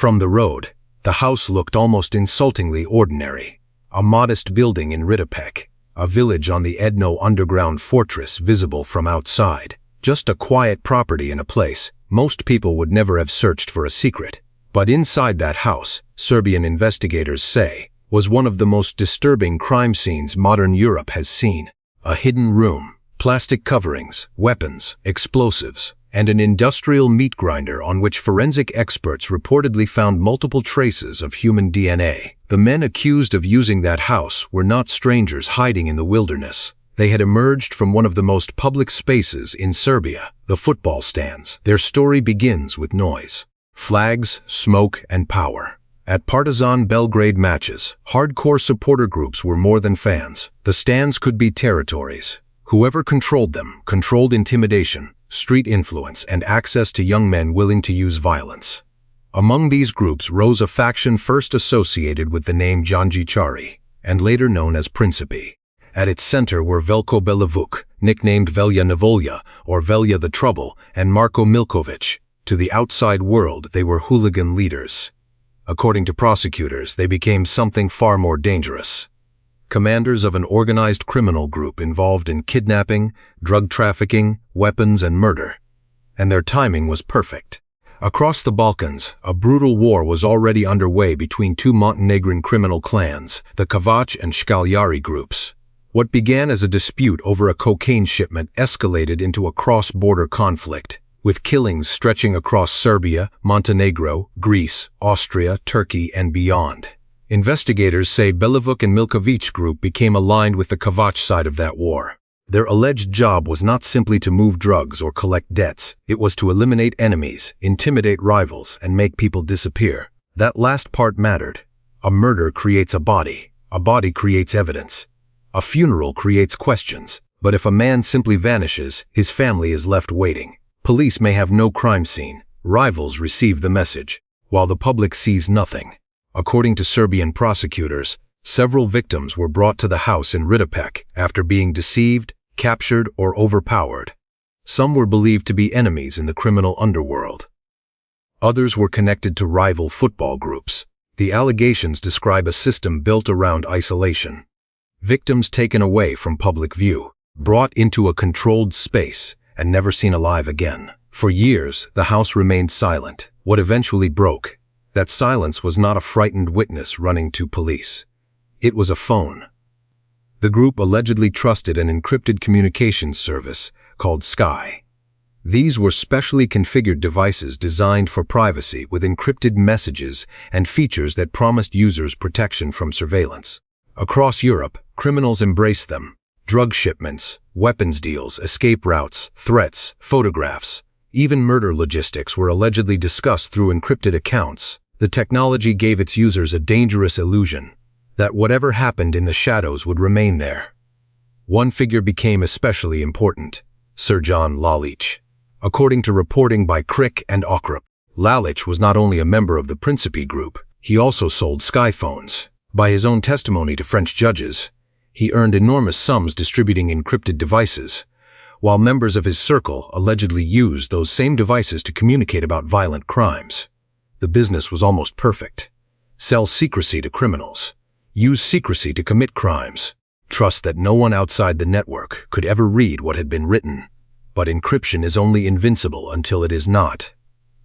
From the road, the house looked almost insultingly ordinary. A modest building in Ritopek, a village on the Edno underground fortress visible from outside. Just a quiet property in a place most people would never have searched for a secret. But inside that house, Serbian investigators say, was one of the most disturbing crime scenes modern Europe has seen. A hidden room, plastic coverings, weapons, explosives, and an industrial meat grinder on which forensic experts reportedly found multiple traces of human DNA. The men accused of using that house were not strangers hiding in the wilderness. They had emerged from one of the most public spaces in Serbia, the football stands. Their story begins with noise. Flags, smoke, and power. At Partizan Belgrade matches, hardcore supporter groups were more than fans. The stands could be territories. Whoever controlled them controlled intimidation, street influence, and access to young men willing to use violence. Among these groups rose a faction first associated with the name Janjičari, and later known as Principi. At its center were Veljko Belivuk, nicknamed Velja Nevolja, or Velja the Trouble, and Marko Miljković. To the outside world, they were hooligan leaders. According to prosecutors, they became something far more dangerous. Commanders of an organized criminal group involved in kidnapping, drug trafficking, weapons, and murder. And their timing was perfect. Across the Balkans, a brutal war was already underway between two Montenegrin criminal clans, the Kovač and Škaljari groups. What began as a dispute over a cocaine shipment escalated into a cross-border conflict, with killings stretching across Serbia, Montenegro, Greece, Austria, Turkey, and beyond. Investigators say Belivuk and Miljković group became aligned with the Kovač side of that war. Their alleged job was not simply to move drugs or collect debts. It was to eliminate enemies, intimidate rivals, and make people disappear. That last part mattered. A murder creates a body creates evidence. A funeral creates questions. But if a man simply vanishes, his family is left waiting. Police may have no crime scene. Rivals receive the message, while the public sees nothing. According to Serbian prosecutors, several victims were brought to the house in Ritopek after being deceived, captured, or overpowered. Some were believed to be enemies in the criminal underworld. Others were connected to rival football groups. The allegations describe a system built around isolation. Victims taken away from public view, brought into a controlled space, and never seen alive again. For years, the house remained silent. What eventually broke, that silence was not a frightened witness running to police. It was a phone. The group allegedly trusted an encrypted communications service called Sky. These were specially configured devices designed for privacy with encrypted messages and features that promised users protection from surveillance. Across Europe, criminals embraced them. Drug shipments, weapons deals, escape routes, threats, photographs, even murder logistics were allegedly discussed through encrypted accounts. The technology gave its users a dangerous illusion that whatever happened in the shadows would remain there. One figure became especially important, Srđan Lalić. According to reporting by Krik and Okrep, Lalić was not only a member of the Principi group, he also sold Sky phones. By his own testimony to French judges, he earned enormous sums distributing encrypted devices, while members of his circle allegedly used those same devices to communicate about violent crimes. The business was almost perfect. Sell secrecy to criminals. Use secrecy to commit crimes. Trust that no one outside the network could ever read what had been written. But encryption is only invincible until it is not.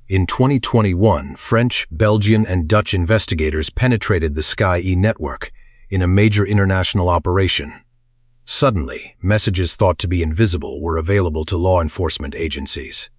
In 2021, French, Belgian, and Dutch investigators penetrated the Sky E network in a major international operation. Suddenly, messages thought to be invisible were available to law enforcement agencies.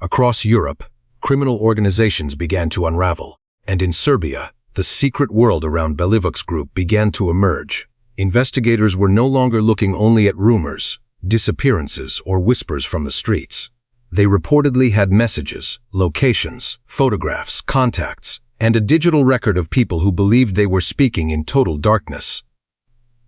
Across Europe, criminal organizations began to unravel, and in Serbia, the secret world around Belivuk's group began to emerge. Investigators were no longer looking only at rumors, disappearances, or whispers from the streets. They reportedly had messages, locations, photographs, contacts, and a digital record of people who believed they were speaking in total darkness.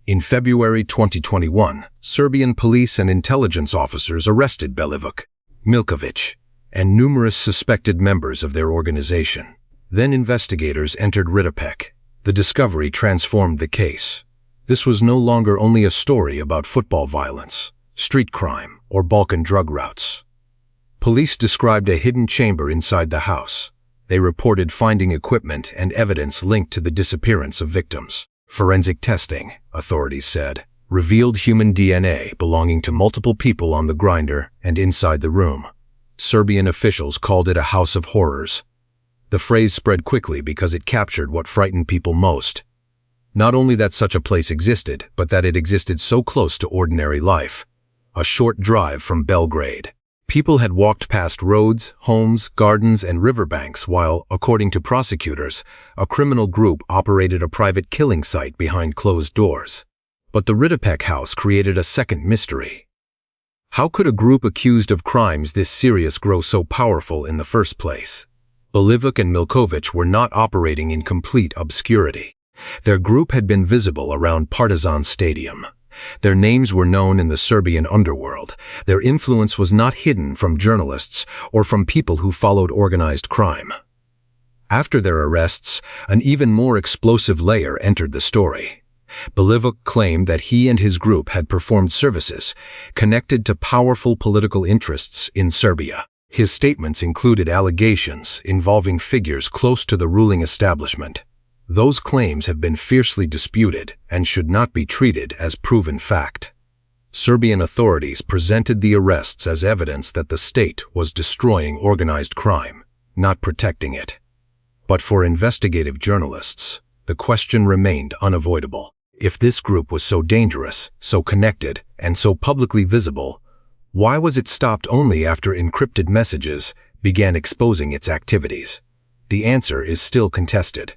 In February 2021, Serbian police and intelligence officers arrested Belivuk, Miljković, and numerous suspected members of their organization. Then investigators entered Ritopek. The discovery transformed the case. This was no longer only a story about football violence, street crime, or Balkan drug routes. Police described a hidden chamber inside the house. They reported finding equipment and evidence linked to the disappearance of victims. Forensic testing, authorities said, revealed human DNA belonging to multiple people on the grinder and inside the room. Serbian officials called it a house of horrors. The phrase spread quickly because it captured what frightened people most. Not only that such a place existed, but that it existed so close to ordinary life. A short drive from Belgrade. People had walked past roads, homes, gardens, and riverbanks while, according to prosecutors, a criminal group operated a private killing site behind closed doors. But the Ritopek house created a second mystery. How could a group accused of crimes this serious grow so powerful in the first place? Belivuk and Miljković were not operating in complete obscurity. Their group had been visible around Partizan Stadium. Their names were known in the Serbian underworld. Their influence was not hidden from journalists or from people who followed organized crime. After their arrests, an even more explosive layer entered the story. Belivuk claimed that he and his group had performed services connected to powerful political interests in Serbia. His statements included allegations involving figures close to the ruling establishment. Those claims have been fiercely disputed and should not be treated as proven fact. Serbian authorities presented the arrests as evidence that the state was destroying organized crime, not protecting it. But for investigative journalists, the question remained unavoidable. If this group was so dangerous, so connected, and so publicly visible, why was it stopped only after encrypted messages began exposing its activities? The answer is still contested.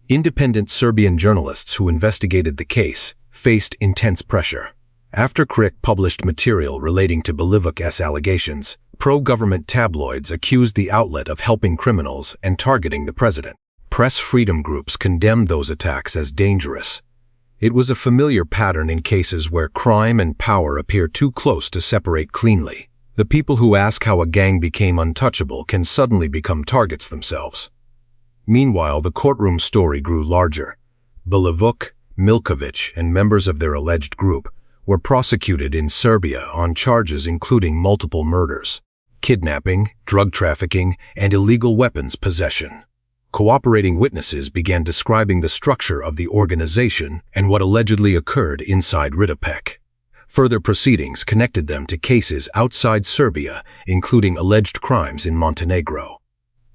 Independent Serbian journalists who investigated the case faced intense pressure. After Krik published material relating to Belivuk's allegations, pro-government tabloids accused the outlet of helping criminals and targeting the president. Press freedom groups condemned those attacks as dangerous. It was a familiar pattern in cases where crime and power appear too close to separate cleanly. The people who ask how a gang became untouchable can suddenly become targets themselves. Meanwhile, the courtroom story grew larger. Belivuk, Miljković, and members of their alleged group were prosecuted in Serbia on charges including multiple murders, kidnapping, drug trafficking, and illegal weapons possession. Cooperating witnesses began describing the structure of the organization and what allegedly occurred inside Ritopek. Further proceedings connected them to cases outside Serbia, including alleged crimes in Montenegro.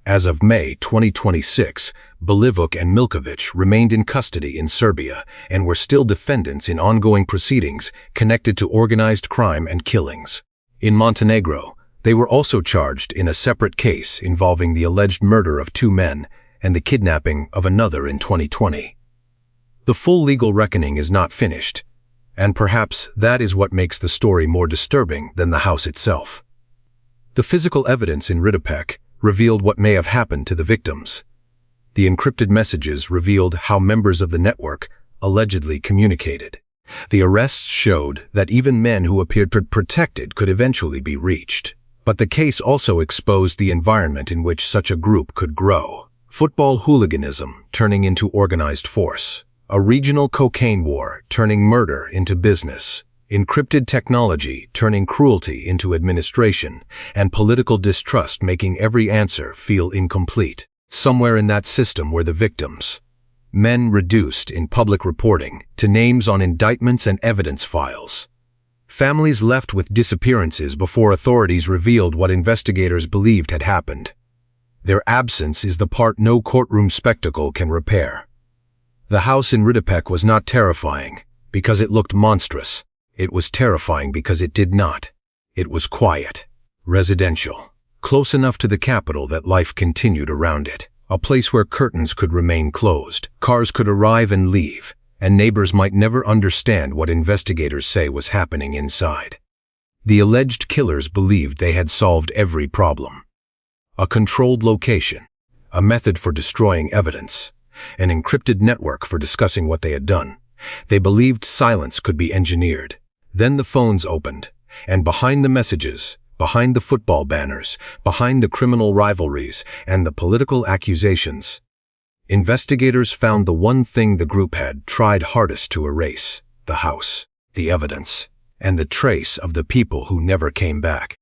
As of May 2026, Belivuk and Miljković remained in custody in Serbia and were still defendants in ongoing proceedings connected to organized crime and killings. In Montenegro, they were also charged in a separate case involving the alleged murder of 2 men and the kidnapping of another in 2020. The full legal reckoning is not finished, and perhaps that is what makes the story more disturbing than the house itself. The physical evidence in Ritopek revealed what may have happened to the victims. The encrypted messages revealed how members of the network allegedly communicated. The arrests showed that even men who appeared protected could eventually be reached. But the case also exposed the environment in which such a group could grow. Football hooliganism turning into organized force. A regional cocaine war turning murder into business. Encrypted technology turning cruelty into administration, and political distrust making every answer feel incomplete. Somewhere in that system were the victims. Men reduced in public reporting to names on indictments and evidence files. Families left with disappearances before authorities revealed what investigators believed had happened. Their absence is the part no courtroom spectacle can repair. The house in Ritopek was not terrifying because it looked monstrous. It was terrifying because it did not. It was quiet, residential, close enough to the capital that life continued around it. A place where curtains could remain closed, cars could arrive and leave, and neighbors might never understand what investigators say was happening inside. The alleged killers believed they had solved every problem. A controlled location, a method for destroying evidence, an encrypted network for discussing what they had done. They believed silence could be engineered. Then the phones opened, and behind the messages, behind the football banners, behind the criminal rivalries, and the political accusations, investigators found the one thing the group had tried hardest to erase: the house, the evidence, and the trace of the people who never came back.